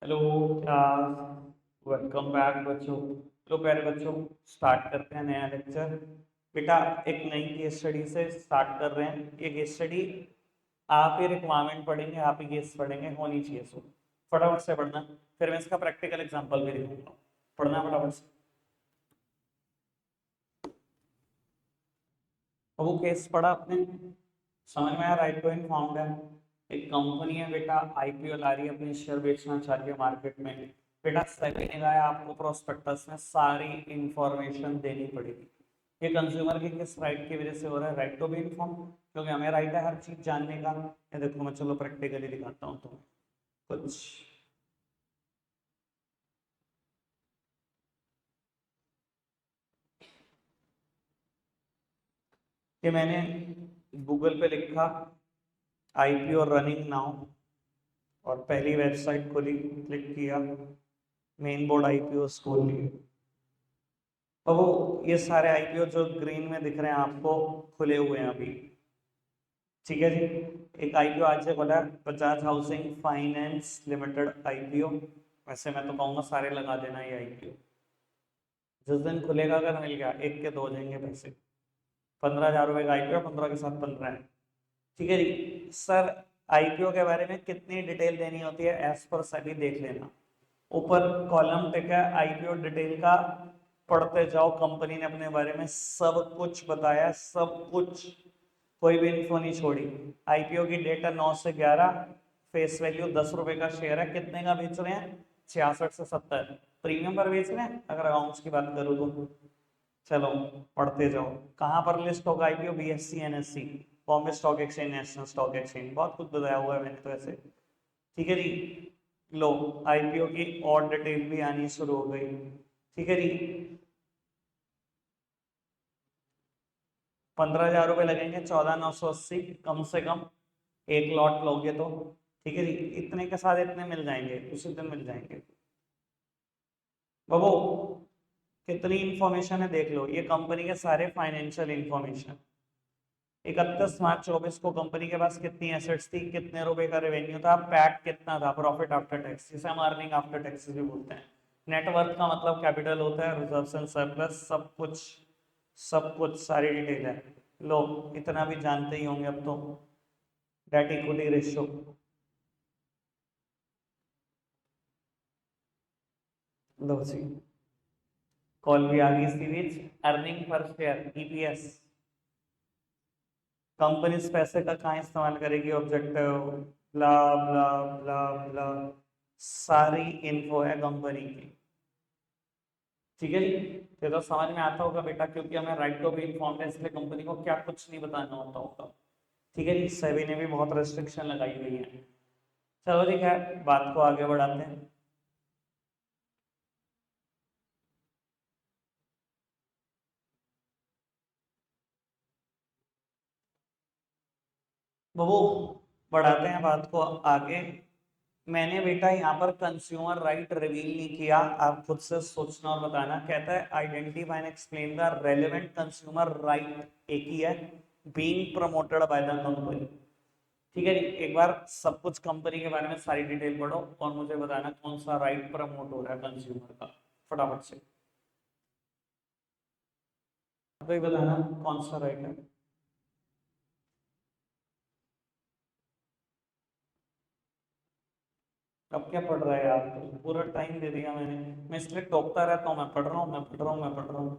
Hello class. Welcome back बच्चों। तो प्यारे बच्चों, स्टार्ट करते हैं नया लेक्चर। बेटा, एक नई केस स्टडी से स्टार्ट कर रहे हैं। ये केस स्टडी आप ही रिक्वायरमेंट पढ़ेंगे, आप ही केस पढ़ेंगे, होनी चाहिए। सो फटाफट से पढ़ना, फिर मैं इसका प्रैक्टिकल एग्जांपल भी दिखाऊंगा। पढ़ना फटाफट से। अब वो केस पढ़ा आपने, समझ में आया? राइट टू इन्फॉर्म्ड है। एक कंपनी है बेटा, आईपीओ ला रही है, अपने शेयर बेचना चाह रही है मार्केट में। बेटा सेबी ने कहा है आपको प्रोस्पेक्टस में सारी इंफॉर्मेशन देनी पड़ेगी। ये कंज्यूमर के किस राइट की वजह से हो रहा है? राइट टू बी इन्फॉर्म, क्योंकि हमें राइट है हर चीज जानने का। ये देखो, मैं चलो प्रैक्टिकली दिखाता हूँ तुम्हें कुछ। ये मैंने गूगल पे लिखा आईपीओ रनिंग नाउ, और पहली वेबसाइट खोली, क्लिक किया, मेन बोर्ड आईपीओ खोल लिए। अब वो ये सारे आईपीओ जो ग्रीन में दिख रहे हैं आपको, खुले हुए हैं अभी। ठीक है जी। एक आईपीओ आज से खुला है, Bajaj housing finance limited IPO. वैसे मैं तो कहूँगा सारे लगा देना ये आईपीओ। जिस दिन खुलेगा अगर मिल गया, एक के दो हो जाएंगे पैसे। 15,000 रुपये का आईपीओ, 15 के साथ 15 है। ठीक है जी सर। आईपीओ के बारे में कितनी डिटेल देनी होती है एज पर सेबी, देख लेना। ऊपर कॉलम टिक है आईपीओ डिटेल का, पढ़ते जाओ। कंपनी ने अपने बारे में सब कुछ बताया, सब कुछ, कोई भी इन्फो नहीं छोड़ी। आईपीओ की डेट है 9 से 11। फेस वैल्यू 10 रुपए का शेयर है। कितने का बेच रहे हैं? 66 से 70। प्रीमियम पर बेच रहे हैं अगर अकाउंट्स की बात करूँ तो। चलो पढ़ते जाओ। कहाँ पर लिस्ट होगा IPO? BSc NSC, Bombay stock exchange, national stock exchange. बहुत कुछ बताया हुआ है मैंने तो ऐसे। ठीक है जी। लो, आईपीओ की और डिटेल भी आनी शुरू हो गई। ठीक है जी। 15,000 रुपये लगेंगे, 14,980 कम से कम। एक लॉट लोगे तो। ठीक है जी। इतने के साथ इतने मिल जाएंगे, उसी दिन मिल जाएंगे। बाबू, कितनी इंफॉर्मेशन है देख लो। ये कंपनी के सारे फाइनेंशियल इंफॉर्मेशन। 31 मार्च 24 को कंपनी के पास कितनी एसेट्स थी, कितने रुपए का रेवेन्यू था, पैट कितना था, प्रॉफिट आफ्टर टैक्स, जिसे हम अर्निंग आफ्टर टैक्सेस भी बोलते हैं। नेटवर्थ का मतलब कैपिटल होता है, रिजर्व्स एंड सरप्लस, सब कुछ, सब कुछ सारी डिटेल है। लो, इतना भी जानते ही होंगे अब तो। Debt equity ratio. लो जी, कॉल भी आ गई series. Earning per share EPS. Company इस पैसे का कहाँ इस्तेमाल करेगी? ऑब्जेक्टिव, ब्ला ब्ला ब्ला ब्ला, सारी इन्फो है कंपनी की। ठीक है जी। ये तो समझ में आता होगा बेटा, क्योंकि हमें राइट टू बी इन्फॉर्म्ड है, इसलिए कंपनी को क्या कुछ नहीं बताना होता होगा। ठीक है जी। सेबी ने भी बहुत रेस्ट्रिक्शन लगाई हुई है। चलो ठीक है, बात को आगे बढ़ाते हैं। वो बढ़ाते हैं बात को आगे। मैंने बेटा यहाँ पर कंज्यूमर राइट रिवील नहीं किया, आप खुद से सोचना और बताना। कहता है identify and explain the relevant consumer right, एक ही है, being promoted by the company. ठीक है जी। एक बार सब कुछ कंपनी के बारे में सारी डिटेल पढ़ो और मुझे बताना कौन सा राइट प्रमोट हो रहा है कंज्यूमर का, फटाफट से। तो ये बताना कौन सा राइट है। अब क्या पढ़ रहा है यार? तो पूरा टाइम दे दिया मैंने। मैं इसलिए टोकता रहता हूँ, मैं पढ़ रहा हूँ, मैं पढ़ रहा हूँ, मैं पढ़ रहा हूँ।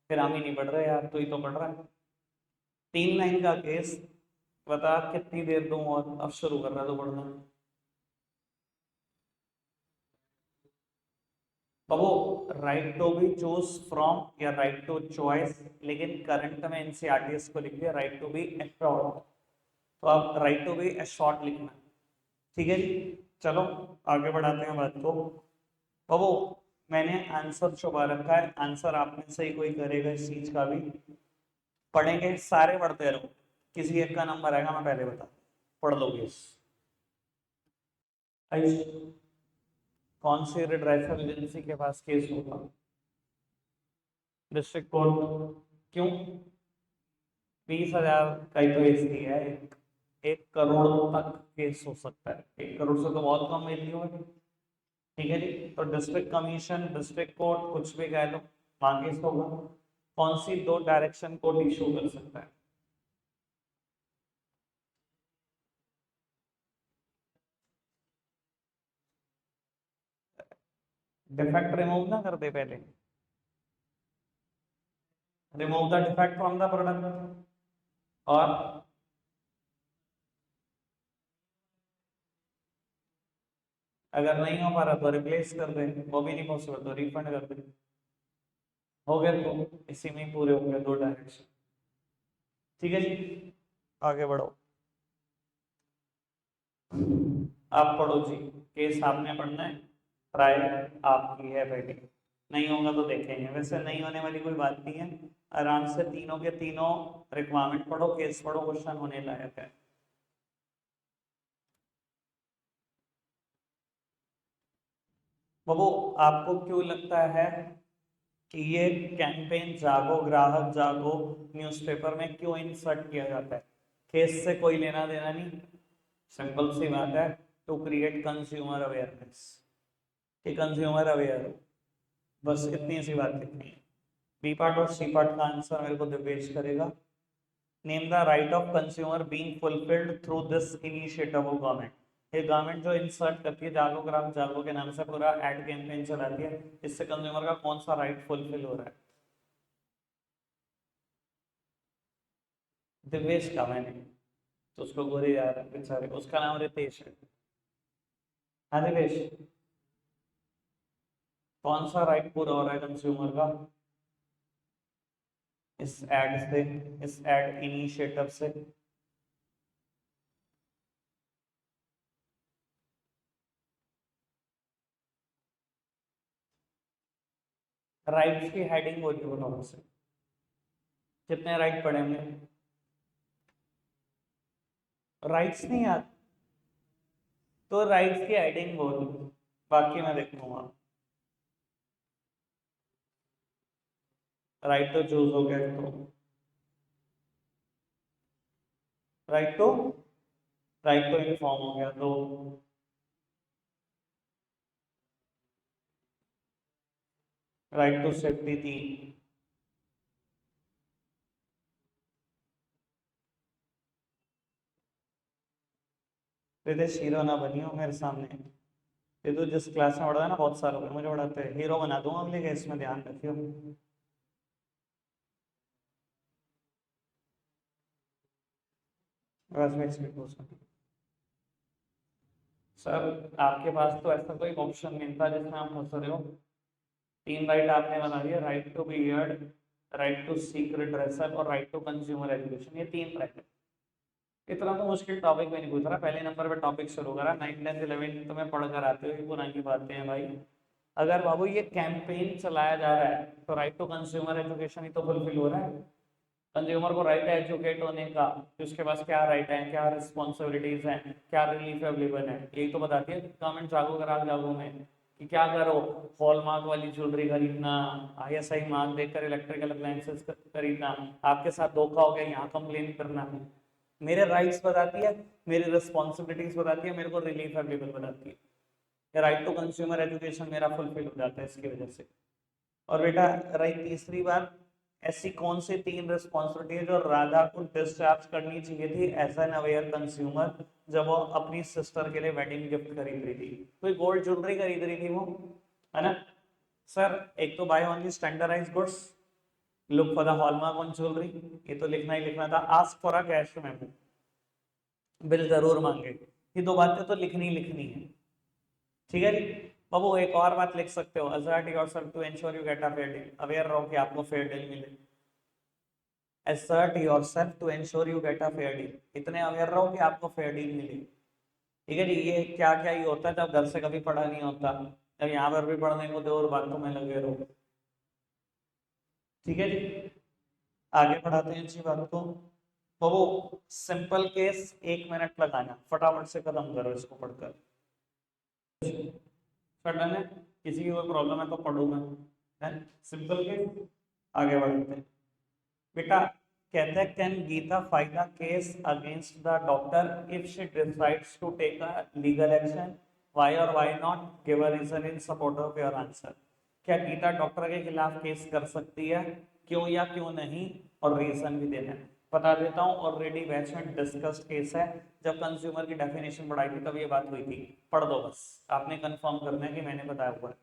फिर हम ही नहीं पढ़ रहे यार, तू ही तो पढ़ रहा है। 3 लाइन का केस, बता कितनी देर दूं? और अब शुरू कर रहा है तो पढ़ना। तो वो right to be choose from या राइट टू चॉइस, लेकिन करंट में एनसीईआरटी इसको लिख दिया राइट टू बी एश्योर्ड। तो आप राइट टू बी एश्योर्ड लिखना। ठीक है जी। चलो आगे बढ़ाते हैं बात को। तो वो मैंने आंसर छुपा रखा है, आंसर आप में से ही कोई करेगा इस चीज का भी। पढ़ेंगे सारे, पढ़ते रहो। किसी एक का नंबर आएगा, मैं पहले बता, पढ़ लोगे। कौन सी रेड राइफल एजेंसी के पास केस होगा? District court. क्यों? 20,000 का ही तो केस दिया है। 1 करोड़ तक केस हो सकता है। 1 करोड़ से तो बहुत कम वैल्यू है। ठीक है जी। तो डिस्ट्रिक्ट कमीशन, डिस्ट्रिक्ट कोर्ट, कुछ भी कह लो, वहां केस होगा। कौन सी दो डायरेक्शन कोर्ट इशू कर सकता है? डिफेक्ट रिमूव ना कर दे पहले, remove the defect from the product. और अगर नहीं हो पा रहा तो रिप्लेस कर दे, वो भी नहीं पॉसिबल तो रिफंड कर दे। हो गया, तो इसी में ही पूरे हो गए दो डायरेक्शन। ठीक है जी, आगे बढ़ो। आप पढ़ो जी, केस आपने पढ़ना है, ट्राई आपकी है पहले। नहीं होगा तो देखेंगे, वैसे नहीं होने वाली कोई बात नहीं है। आराम से तीनों के तीनों रिक्वायरमेंट पढ़ो, केस पढ़ो, क्वेश्चन होने लायक है। बाबू, आपको क्यों लगता है कि ये कैंपेन जागो ग्राहक जागो न्यूज़पेपर में क्यों इंसर्ट किया जाता है? केस से कोई लेना देना नहीं, सिंपल सी बात है, टू क्रिएट कंज्यूमर अवेयरनेस, कि कंज्यूमर अवेयर हो, बस इतनी सी बात लिखनी है। बी पार्ट और सी पार्ट का आंसर मेरे को दिवेश करेगा। Name the right of consumer being fulfilled through this initiative of government. ये गवर्नमेंट जो इंसर्ट करती है जागो ग्राहक जागो के नाम से पूरा एड कैंपेन चलाती है, इससे कंज्यूमर का कौन सा राइट फुलफिल हो रहा है? दिवेश का मैंने, तो उसको गोरी यार बेचारे, उसका नाम रितेश है। हाँ दिवेश, कौन सा राइट पूरा हो रहा है कंज्यूमर का इस एड से, इस एड इनिशिएटिव से? राइट्स की हेडिंग बोलिए बताओ मुझसे, कितने राइट पढ़े हमने? राइट्स नहीं यार, तो राइट्स की हेडिंग बोल, बाकी मैं देख लूंगा। राइट टू चूज हो गया, तो right to, right to inform हो गया, तो राइट टू सेफ्टी थी। रितेश हीरो ना बनियो मेरे सामने, ये तो जिस क्लास में पढ़ा है ना, बहुत सारे लोग मुझे पढ़ाते हैं, हीरो बना दूंगा अगले केस में, ध्यान रखियो। बस मैं इसमें पूछ रहा हूँ। सर आपके पास तो ऐसा कोई ऑप्शन नहीं था जिसमें आप फंस रहे हो। तीन राइट आपने बना दिया, right to be heard, right to seek redressal और राइट टू कंज्यूमर एजुकेशन, ये तीन राइट है। इतना तो मुश्किल टॉपिक में नहीं पूछ रहा, पहले नंबर पे टॉपिक शुरू करा, 9th 10th 11th तो मैं पढ़ कर आते हो, ये पुरानी बातें हैं भाई। अगर बाबू ये कैंपेन चलाया जा रहा है तो राइट टू कंज्यूमर एजुकेशन ही तो फुलफिल हो रहा है। कंज्यूमर को राइट है एजुकेट होने का, कि उसके पास क्या राइट है, क्या रिस्पॉन्सिबिलिटीज हैं, क्या रिलीफ अवेलेबल है, यही तो बताती है गवर्नमेंट जागो ग्राहक जागो में, कि क्या करो, हॉलमार्क वाली ज्वेलरी खरीदना, ISI मार्क देखकर इलेक्ट्रिकल अप्लायंसेस खरीदना, आपके साथ धोखा हो गया यहाँ कंप्लेन करना। मेरे राइट्स बताती है, मेरी रिस्पॉन्सिबिलिटीज बताती है, मेरे को रिलीफ अवेलेबल बताती है, राइट टू कंज्यूमर एजुकेशन मेरा फुलफिल हो जाता है इसकी वजह से। और बेटा रही तीसरी बात, ऐसी कौन सी तीन रिस्पॉन्सिबिलिटी है जो राधा को डिस्चार्ज करनी चाहिए थी एज एन अवेयर कंज्यूमर, जब वो अपनी सिस्टर के लिए वेडिंग गिफ्ट खरीद रही थी, कोई गोल्ड ज्वेलरी खरीद रही थी वो, है ना? सर एक तो buy only standardize goods, look for the hallmark on jewellery, ये तो लिखना ही लिखना था, ask for a cash memo, bill जरूर मांगे, ये दो बातें तो लिखनी ही लिखनी है। ठीक है जी। बाबू एक और बात लिख सकते हो, assert yourself to ensure you get a fair deal, aware रहो कि आपको फेयर डील मिले। assert yourself to ensure you get a fair deal, इतने अवेयर रहो कि आपको फेयर डील मिले। ठीक है जी। ये क्या क्या ये होता है जब घर से कभी पढ़ा नहीं होता, जब यहाँ पर भी पढ़ने को दो और बातों में लगे रहो। ठीक है जी, आगे बढ़ाते हैं इसी बात को। बाबू सिंपल केस 1 मिनट लगाना, फटाफट से खत्म करो इसको पढ़कर। डन है, किसी की कोई प्रॉब्लम है तो पढ़ूंगा, है सिंपल के। आगे बढ़ते हैं बेटा, कहते हैं can Geeta file the case against the doctor if she decides to take a legal action, why और why not, give a reason in support of your answer. क्या गीता डॉक्टर के खिलाफ केस कर सकती है, क्यों या क्यों नहीं, और रीजन भी देना है। बता देता हूँ, ऑलरेडी बैच में डिस्कस्ड केस है, जब कंज्यूमर की डेफिनेशन बढ़ाई थी तब ये बात हुई थी। पढ़ दो बस, आपने कंफर्म करना है कि मैंने बताया हुआ है।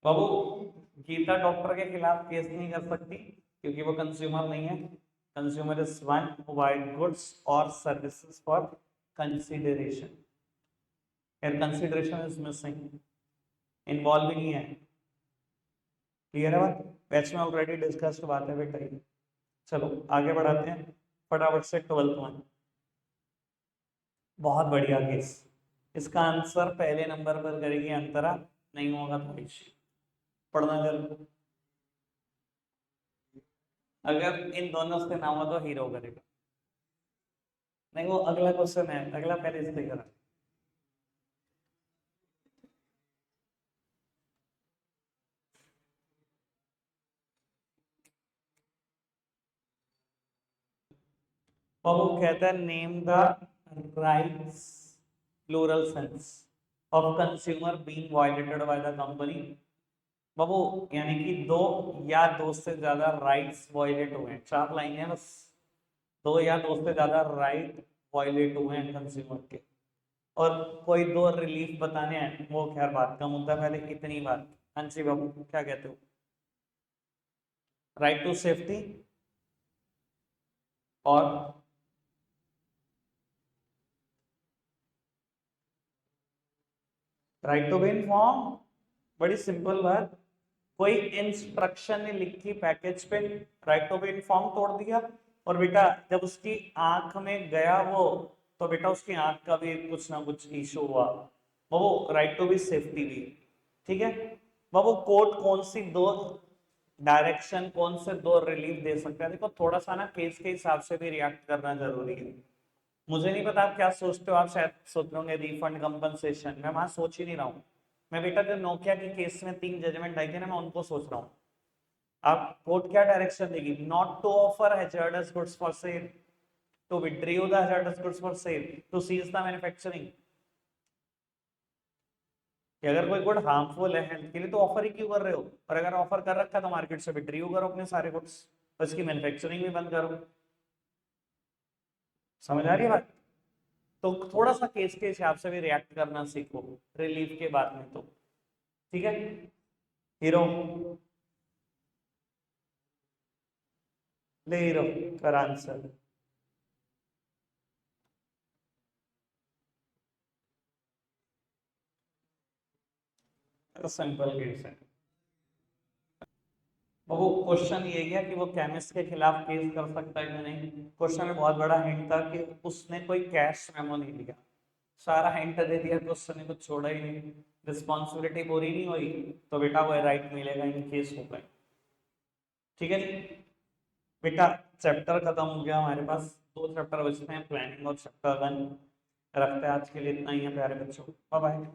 बाबू, गीता डॉक्टर के खिलाफ केस नहीं कर सकती क्योंकि वो कंज्यूमर नहीं है। Consumer is one who buy goods और services for consideration, here consideration is missing, involve ही नहीं है। क्लियर है बात? बैच में ऑलरेडी डिस्कस्ड बात है बेटा ये। चलो आगे बढ़ाते हैं फटाफट से 12th में। बहुत बढ़िया केस, इसका आंसर पहले नंबर पर करेगी अंतरा, नहीं होगा तो पढ़ना जरूर। अगर इन दोनों से ना हो तो हीरो करेगा। नहीं, वो अगला क्वेश्चन है, अगला पहले इससे करा। और वो कहता है name the rights plural sense of consumer being violated by the company. बाबू यानी कि दो या दो से ज्यादा राइट्स वायलेट हुए हैं, 4 लाइन है बस। दो या दो से ज्यादा राइट वायलेट हुए हैं कंज्यूमर के, और कोई दो रिलीफ बताने हैं, वो खैर बात का मुद्दा, पहले इतनी बात। हाँ जी बाबू क्या कहते हो? राइट टू सेफ्टी और राइट टू बी इन्फॉर्म। बड़ी सिंपल बात, कोई इंस्ट्रक्शन नहीं लिखी पैकेज पे, राइट टू बी इन्फॉर्म तोड़ दिया। और बेटा जब उसकी आंख में गया वो, तो बेटा उसकी आंख का भी कुछ ना कुछ इशू हुआ, वो राइट टू बी सेफ्टी भी। ठीक है बाबू, कोर्ट कौन सी दो डायरेक्शन, कौन से दो रिलीफ दे सकता है? देखो थोड़ा सा ना केस के हिसाब से भी रिएक्ट करना जरूरी है। मुझे नहीं पता आप क्या सोचते हो, आप शायद सोच रहे होंगे रिफंड कंपनसेशन, मैं वहां सोच ही नहीं रहा हूँ। मैं बेटा जो नोकिया के केस में 3 जजमेंट आई थी ना, मैं उनको सोच रहा हूँ। आप कोर्ट क्या डायरेक्शन देगी? Not to offer hazardous goods for sale, to withdraw the hazardous goods for sale, to seize the manufacturing. कि अगर कोई गुड हार्मफुल है हेल्थ के लिए तो ऑफर ही क्यों कर रहे हो, और अगर ऑफर कर रखा है तो मार्केट से विथड्रॉ करो अपने सारे गुड्स, उसकी मैन्युफैक्चरिंग भी बंद करो। समझ आ रही है बात? तो थोड़ा सा केस के हिसाब से भी रिएक्ट करना सीखो रिलीफ के बाद में तो। ठीक है हीरो, ले हीरो कर आंसर। सिंपल केस है। वो क्वेश्चन ये गया कि वो केमिस्ट के खिलाफ केस कर सकता है कि नहीं। क्वेश्चन में बहुत बड़ा हिंट था कि उसने कोई कैश मेमो नहीं दिया, सारा हिंट दे दिया तो उसने कुछ छोड़ा ही नहीं, रिस्पॉन्सिबिलिटी पूरी नहीं हुई, तो बेटा वो राइट मिलेगा इन केस हो गए। ठीक है जी बेटा, चैप्टर खत्म हो गया हमारे पास, 2 चैप्टर बचते हैं, प्लानिंग और चैप्टर 1। रखते हैं आज के लिए इतना ही है प्यारे बच्चों, बाय बाय।